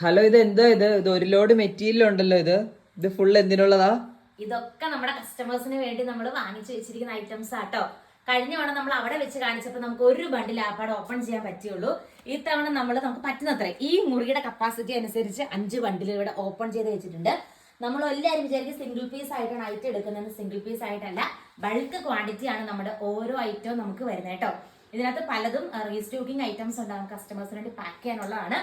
Hello, ഇത് എന്താ ഇത് ഒരു ലോഡ് മെറ്റീരിയൽ ഉണ്ടല്ലോ. ഇത് ഫുൾ എന്തിനുള്ളതാ? ഇതൊക്കെ നമ്മുടെ കസ്റ്റമേഴ്സിന് വേണ്ടി നമ്മൾ വാങ്ങിച്ചു വെച്ചിരിക്കുന്ന ഐറ്റംസ് ആട്ടോ. കഴിഞ്ഞ തവണ നമ്മൾ അവിടെ വെച്ച് കാണിച്ചപ്പോൾ നമുക്ക് ഒരു ബണ്ടിൽ ആപ്പാട് ഓപ്പൺ ചെയ്യാൻ പറ്റുള്ളൂ. ഈ തവണ നമുക്ക് പറ്റുന്നത്ര ഈ മുറിയുടെ കപ്പാസിറ്റി അനുസരിച്ച് 5 ബണ്ടിൽ ഇവിടെ ഓപ്പൺ ചെയ്ത് വെച്ചിട്ടുണ്ട്. നമ്മൾ എല്ലാവരും വിചാരിക്കും സിംഗിൾ പീസ് ആയിട്ടാണ് ഐറ്റം എടുക്കുന്നത്. സിംഗിൾ പീസ് ആയിട്ടല്ല, ബൾക്ക് ക്വാണ്ടിറ്റി ആണ് നമ്മുടെ ഓരോ ഐറ്റവും നമുക്ക് വരുന്നത് കേട്ടോ. ഇതിനകത്ത് പലതും റീസ്റ്റോക്കിംഗ് ഐറ്റംസ് ഉണ്ടാകും, കസ്റ്റമേഴ്സിന് വേണ്ടി പാക്ക് ചെയ്യാനുള്ളതാണ്.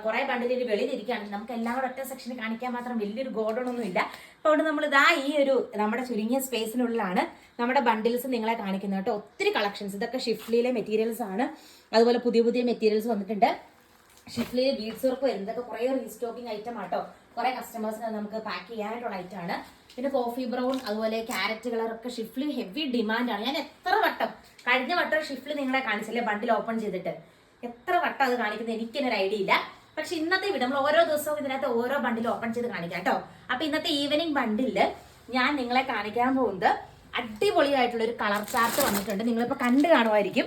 കുറെ ബണ്ടിൽ വെളിയിലിരിക്കുകയാണ്. നമുക്ക് എല്ലാം കൂടെ ഒറ്റ സെക്ഷന് കാണിക്കാൻ മാത്രം വലിയൊരു ഗോഡൗൺ ഒന്നും ഇല്ല. അപ്പോൾ അതുകൊണ്ട് നമ്മൾ ഈ ഒരു നമ്മുടെ ചുരുങ്ങിയ സ്പേസിനുള്ളിലാണ് നമ്മുടെ ബണ്ടിൽസ് നിങ്ങളെ കാണിക്കുന്നത് കേട്ടോ. ഒത്തിരി കളക്ഷൻസ്, ഇതൊക്കെ ഷിഫ്ലിയിലെ മെറ്റീരിയൽസ് ആണ്. അതുപോലെ പുതിയ പുതിയ മെറ്റീരിയൽസ് വന്നിട്ടുണ്ട്. ഷിഫ്ലിയിലെ ബീഡ്സ് വർക്ക് വരുന്നതൊക്കെ കുറേ റീസ്റ്റോക്കിംഗ് ഐറ്റം ആട്ടോ. കുറെ കസ്റ്റമേഴ്സിന് നമുക്ക് പാക്ക് ചെയ്യാനായിട്ടുള്ള ഐറ്റം ആണ്. പിന്നെ കോഫി ബ്രൗൺ, അതുപോലെ ക്യാരറ്റ് കളർ ഒക്കെ ഷിഫ്ലി ഹെവി ഡിമാൻഡാണ്. ഞാൻ എത്ര വട്ടം കഴിഞ്ഞ വട്ടം ഷിഫ്ലി നിങ്ങളെ കാണിച്ചില്ലേ ബണ്ടിൽ ഓപ്പൺ ചെയ്തിട്ട്, എത്ര വട്ടം അത് കാണിക്കുന്നത് എനിക്കൊരു ഐഡിയ ഇല്ല. പക്ഷെ ഇന്നത്തെ വീഡിയോ നമ്മൾ ഓരോ ദിവസവും ഇതിനകത്ത് ഓരോ ബണ്ടിൽ ഓപ്പൺ ചെയ്ത് കാണിക്കാം കേട്ടോ. അപ്പൊ ഇന്നത്തെ ഈവനിങ് ബണ്ടില് ഞാൻ നിങ്ങളെ കാണിക്കാൻ പോകുന്നത് അടിപൊളിയായിട്ടുള്ള ഒരു കളർ ചാർട്ട് വന്നിട്ടുണ്ട്. നിങ്ങളിപ്പോ കണ്ടു കാണുമായിരിക്കും.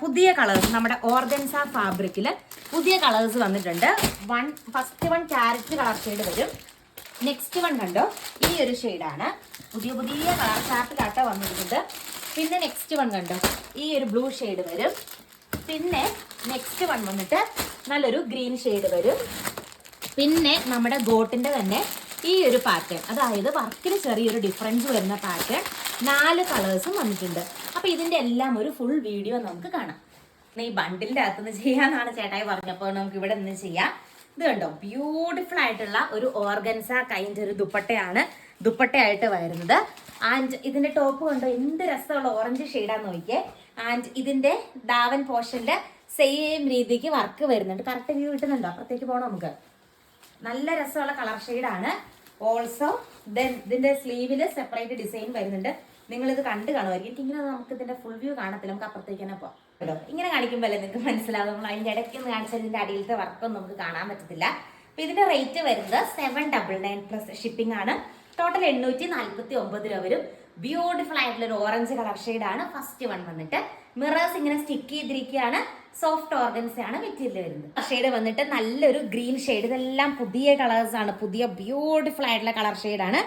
പുതിയ കളേഴ്സ് നമ്മുടെ ഓർഗൻസ ഫാബ്രിക്കില് പുതിയ കളേഴ്സ് വന്നിട്ടുണ്ട്. First one carrot colour shade വരും. നെക്സ്റ്റ് വൺ കണ്ടോ, ഈ ഒരു ഷെയ്ഡാണ്. പുതിയ പുതിയ കളർ ചാർട്ടിലാട്ടോ വന്നിരിക്കുന്നത്. പിന്നെ നെക്സ്റ്റ് വൺ കണ്ടോ, ഈ ഒരു ബ്ലൂ ഷെയ്ഡ് വരും. പിന്നെ നെക്സ്റ്റ് വൺ വന്നിട്ട് നല്ലൊരു ഗ്രീൻ ഷെയ്ഡ് വരും. പിന്നെ നമ്മുടെ ഗോട്ടിന്റെ തന്നെ ഈ ഒരു പാറ്റേൺ, അതായത് വർക്കിന് ചെറിയൊരു ഡിഫറൻസ് വരുന്ന പാറ്റേൺ, 4 കളേഴ്സും വന്നിട്ടുണ്ട്. അപ്പൊ ഇതിന്റെ എല്ലാം ഒരു ഫുൾ വീഡിയോ നമുക്ക് കാണാം. ഈ ബണ്ടിലിന്റെ അകത്തുനിന്ന് ചെയ്യാന്നാണ് ചേട്ടായി പറഞ്ഞപ്പോൾ നമുക്ക് ഇവിടെ നിന്ന് ചെയ്യാം. ഇത് കണ്ടോ, ബ്യൂട്ടിഫുൾ ആയിട്ടുള്ള ഒരു ഓർഗൻസ കൈൻഡ് ഒരു ദുപ്പട്ടയായിട്ട് വരുന്നത്. ആൻഡ് ഇതിന്റെ ടോപ്പ് കണ്ടോ, എന്ത് രസമുള്ള ഓറഞ്ച് ഷെയ്ഡാന്ന് നോക്കിയേ. ആൻഡ് ഇതിന്റെ ദാവൻ പോർഷനില് സെയിം രീതിക്ക് വർക്ക് വരുന്നുണ്ട്. കറക്റ്റ് വ്യൂ കിട്ടുന്നുണ്ടോ? അപ്പുറത്തേക്ക് പോകണം നമുക്ക്. നല്ല രസമുള്ള കളർ ഷെയ്ഡാണ്. ഓൾസോ ഇതിന്റെ സ്ലീവില് സെപ്പറേറ്റ് ഡിസൈൻ വരുന്നുണ്ട്. നിങ്ങൾ ഇത് കണ്ടു കാണുമായിരിക്കും. എനിക്ക് ഇങ്ങനെ നമുക്ക് ഇതിന്റെ ഫുൾ വ്യൂ കാണത്തില്ല, നമുക്ക് അപ്പുറത്തേക്ക് തന്നെ പോകാം കേട്ടോ. ഇങ്ങനെ കാണിക്കുമ്പോൾ അല്ലേ നിങ്ങൾക്ക് മനസ്സിലാവും. നമ്മൾ അതിന്റെ ഇടയ്ക്ക് ഒന്ന് കാണിച്ചാൽ ഇതിന്റെ അടിയിലത്തെ വർക്കൊന്നും നമുക്ക് കാണാൻ പറ്റത്തില്ല. അപ്പൊ ഇതിന്റെ റേറ്റ് വരുന്നത് 799 പ്ലസ് ഷിപ്പിംഗ് ആണ്. ടോട്ടൽ 849 രൂപ വരും. ബ്യൂട്ടിഫുൾ ആയിട്ടുള്ള ഒരു ഓറഞ്ച് കളർ ഷെയ്ഡാണ് ഫസ്റ്റ് വൺ വന്നിട്ട്. മിറേഴ്സ് ഇങ്ങനെ സ്റ്റിക്ക് ചെയ്തിരിക്കുകയാണ്. സോഫ്റ്റ് ഓർഗൻസ ആണ് മെറ്റീരിയൽ വരുന്നത്. ഷെയ്ഡ് വന്നിട്ട് നല്ലൊരു ഗ്രീൻ ഷെയ്ഡ്. ഇതെല്ലാം പുതിയ കളേഴ്സ് ആണ്, പുതിയ ബ്യൂട്ടിഫുൾ ആയിട്ടുള്ള കളർ ഷെയ്ഡാണ്.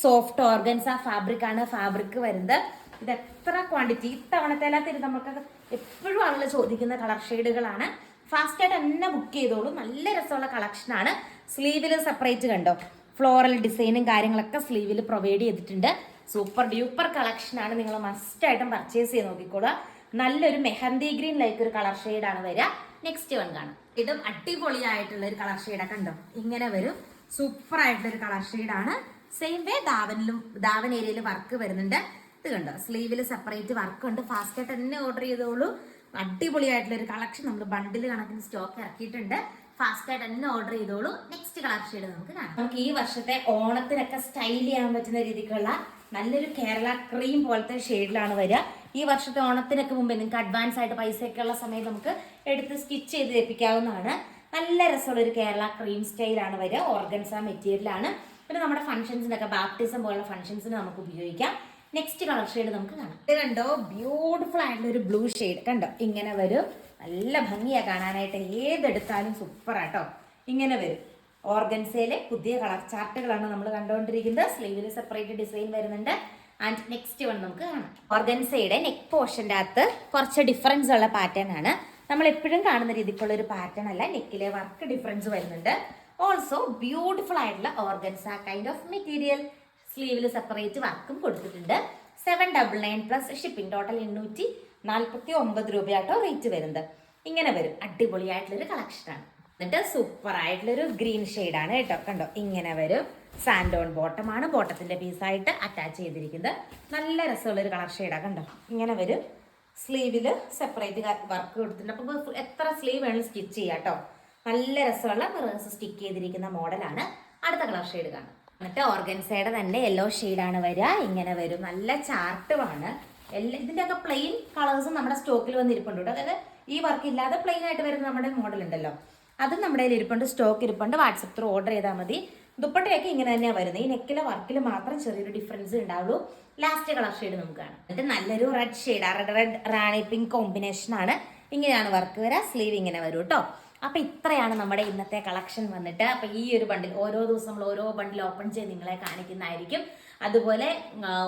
സോഫ്റ്റ് ഓർഗൻസ ഫാബ്രിക് ആണ് ഫാബ്രിക് വരുന്നത്. ഇത് എത്ര ക്വാണ്ടിറ്റി ഇത്തവണത്തെ എല്ലാത്തിനും നമുക്ക് എപ്പോഴും ആളുകൾ ചോദിക്കുന്ന കളർ ഷെയ്ഡുകളാണ്. ഫാസ്റ്റ് ആയിട്ട് തന്നെ ബുക്ക് ചെയ്തോളൂ. നല്ല രസമുള്ള കളക്ഷനാണ്. സ്ലീവിൽ സെപ്പറേറ്റ് കണ്ടോ, ഫ്ലോറൽ ഡിസൈനും കാര്യങ്ങളൊക്കെ സ്ലീവിൽ പ്രൊവൈഡ് ചെയ്തിട്ടുണ്ട്. സൂപ്പർ ഡ്യൂപ്പർ കളക്ഷനാണ്. നിങ്ങൾ മസ്റ്റ് ആയിട്ടും പർച്ചേസ് ചെയ്ത് നോക്കിക്കോളുക. നല്ലൊരു മെഹന്തി ഗ്രീൻ ലൈക്ക് ഒരു കളർ ഷെയ്ഡാണ് വരിക. നെക്സ്റ്റ് വൺ കാണാം. ഇതും അടിപൊളിയായിട്ടുള്ള ഒരു കളർ ഷെയ്ഡൊക്കെ കണ്ടോ, ഇങ്ങനെ വരും. സൂപ്പർ ആയിട്ടുള്ള ഒരു കളർ ഷെയ്ഡാണ്. സെയിം വേ ദാവൻ ഏരിയയിൽ വർക്ക് വരുന്നുണ്ട്. ഇത് കണ്ടോ, സ്ലീവിൽ സെപ്പറേറ്റ് വർക്ക് ഉണ്ട്. ഫാസ്റ്റ് ആയിട്ട് തന്നെ ഓർഡർ ചെയ്തോളൂ. അടിപൊളിയായിട്ടുള്ള ഒരു കളക്ഷൻ നമ്മൾ ബണ്ടിൽ കണക്കിന് സ്റ്റോക്ക് ഇറക്കിയിട്ടുണ്ട്. ഫാസ്റ്റ് ആയിട്ട് തന്നെ ഓർഡർ ചെയ്തോളൂ. നെക്സ്റ്റ് കളർ ഷെയ്ഡ് നമുക്ക് കാണാം. നമുക്ക് ഈ വർഷത്തെ ഓണത്തിനൊക്കെ സ്റ്റൈൽ ചെയ്യാൻ പറ്റുന്ന രീതിക്കുള്ള നല്ലൊരു കേരള ക്രീം പോലത്തെ ഷെയ്ഡിലാണ് വരിക. ഈ വർഷത്തെ ഓണത്തിനൊക്കെ മുമ്പേ നിങ്ങൾക്ക് അഡ്വാൻസ് ആയിട്ട് പൈസയൊക്കെ ഉള്ള സമയത്ത് നമുക്ക് എടുത്ത് സ്റ്റിച്ച് ചെയ്ത് ലഭിക്കാവുന്നതാണ്. നല്ല രസമുള്ള ഒരു കേരള ക്രീം സ്റ്റൈലാണ് വരിക. ഓർഗൻസ മെറ്റീരിയലാണ്. പിന്നെ നമ്മുടെ ഫംഗ്ഷൻസിനൊക്കെ ബാപ്റ്റിസം പോലുള്ള ഫംഗ്ഷൻസിന് നമുക്ക് ഉപയോഗിക്കാം. നെക്സ്റ്റ് കളർ ഷെയ്ഡ് നമുക്ക് കാണാം. ഇത് കണ്ടോ, ബ്യൂട്ടിഫുൾ ആയിട്ടുള്ള ഒരു ബ്ലൂ ഷെയ്ഡ് കണ്ടോ, ഇങ്ങനെ വരും. നല്ല ഭംഗിയാണ് കാണാനായിട്ട്. ഏതെടുത്താലും സൂപ്പർ ആട്ടോ. ഇങ്ങനെ വരും. ഓർഗൻസയിലെ പുതിയ കളർ ചാർട്ടുകളാണ് നമ്മൾ കണ്ടുകൊണ്ടിരിക്കുന്നത്. സ്ലീവിൽ സെപ്പറേറ്റ് ഡിസൈൻ വരുന്നുണ്ട്. ആൻഡ് നെക്സ്റ്റ് വൺ നമുക്ക് കാണാം. ഓർഗൻസയുടെ നെക്ക് പോർഷൻ്റെ അകത്ത് കുറച്ച് ഡിഫറൻസ് ഉള്ള പാറ്റേൺ ആണ്. നമ്മൾ എപ്പോഴും കാണുന്ന രീതിക്കുള്ള ഒരു പാറ്റേൺ അല്ല. നെക്കിലെ വർക്ക് ഡിഫറൻസ് വരുന്നുണ്ട്. ഓൾസോ ബ്യൂട്ടിഫുൾ ആയിട്ടുള്ള ഓർഗൻസ കൈൻഡ് ഓഫ് മെറ്റീരിയൽ. സ്ലീവിൽ സെപ്പറേറ്റ് വർക്കും കൊടുത്തിട്ടുണ്ട്. 799 പ്ലസ് ഷിപ്പിംഗ്. ടോട്ടൽ 849 രൂപയാട്ടോ റേറ്റ് വരുന്നത്. ഇങ്ങനെ വരും. അടിപൊളിയായിട്ടുള്ളൊരു കളക്ഷനാണ്. എന്നിട്ട് സൂപ്പർ ആയിട്ടുള്ളൊരു ഗ്രീൻ ഷെയ്ഡാണ് കേട്ടോ. കണ്ടോ, ഇങ്ങനെ വരും. സാൻഡോൺ ബോട്ടമാണ് ബോട്ടത്തിന്റെ പീസായിട്ട് അറ്റാച്ച് ചെയ്തിരിക്കുന്നത്. നല്ല രസമുള്ളൊരു കളർ ഷെയ്ഡാണ്. കണ്ടോ, ഇങ്ങനെ വരും. സ്ലീവിൽ സെപ്പറേറ്റ് വർക്ക് കൊടുത്തിട്ടുണ്ട്. അപ്പോൾ എത്ര സ്ലീവ് വേണമെങ്കിലും സ്റ്റിച്ച് ചെയ്യാം കേട്ടോ. നല്ല രസമുള്ള മിറേഴ്സ് സ്റ്റിക്ക് ചെയ്തിരിക്കുന്ന മോഡലാണ്. അടുത്ത കളർ ഷെയ്ഡ് കാണാം. എന്നിട്ട് ഓർഗൻസയുടെ തന്നെ യെല്ലോ ഷെയ്ഡാണ് വരിക. ഇങ്ങനെ വരും. നല്ല ചാർട്ടുമാണ്. ഇതിൻ്റെയൊക്കെ പ്ലെയിൻ കളേഴ്സും നമ്മുടെ സ്റ്റോക്കിൽ വന്നിരിപ്പുണ്ട് കേട്ടോ. അതായത് ഈ വർക്ക് ഇല്ലാതെ പ്ലെയിൻ ആയിട്ട് വരുന്ന നമ്മുടെ മോഡൽ ഉണ്ടല്ലോ, അതും നമ്മുടെ കയ്യിൽ ഇരിപ്പുണ്ട്, സ്റ്റോക്ക് ഇരിപ്പുണ്ട്. വാട്സപ്പ് ത്രൂ ഓർഡർ ചെയ്താൽ മതി. ദുപ്പട്ടയൊക്കെ ഇങ്ങനെ തന്നെയാണ് വരുന്നത്. ഈ നെക്കിലെ വർക്കിൽ മാത്രം ചെറിയൊരു ഡിഫറൻസ് ഉണ്ടാവുള്ളൂ. ലാസ്റ്റ് കളർ ഷെയ്ഡ് നമുക്ക് കാണാം. എന്നിട്ട് നല്ലൊരു റെഡ് ഷെയ്ഡ്, റെഡ് റാണി പിങ്ക് കോമ്പിനേഷൻ ആണ്. ഇങ്ങനെയാണ് വർക്ക് വരിക. സ്ലീവ് ഇങ്ങനെ വരും കേട്ടോ. അപ്പൊ ഇത്രയാണ് നമ്മുടെ ഇന്നത്തെ കളക്ഷൻ വന്നിട്ട്. അപ്പൊ ഈ ഒരു ബണ്ടിൽ ഓരോ ദിവസം നമ്മൾ ഓരോ ബണ്ടിൽ ഓപ്പൺ ചെയ്ത് നിങ്ങളെ കാണിക്കുന്നതായിരിക്കും. അതുപോലെ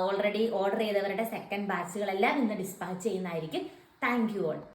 ഓൾറെഡി ഓർഡർ ചെയ്തവരുടെ സെക്കൻഡ് ബാച്ചുകളെല്ലാം ഇന്ന് ഡിസ്പാച്ച് ചെയ്യുന്നതായിരിക്കും. Thank you all.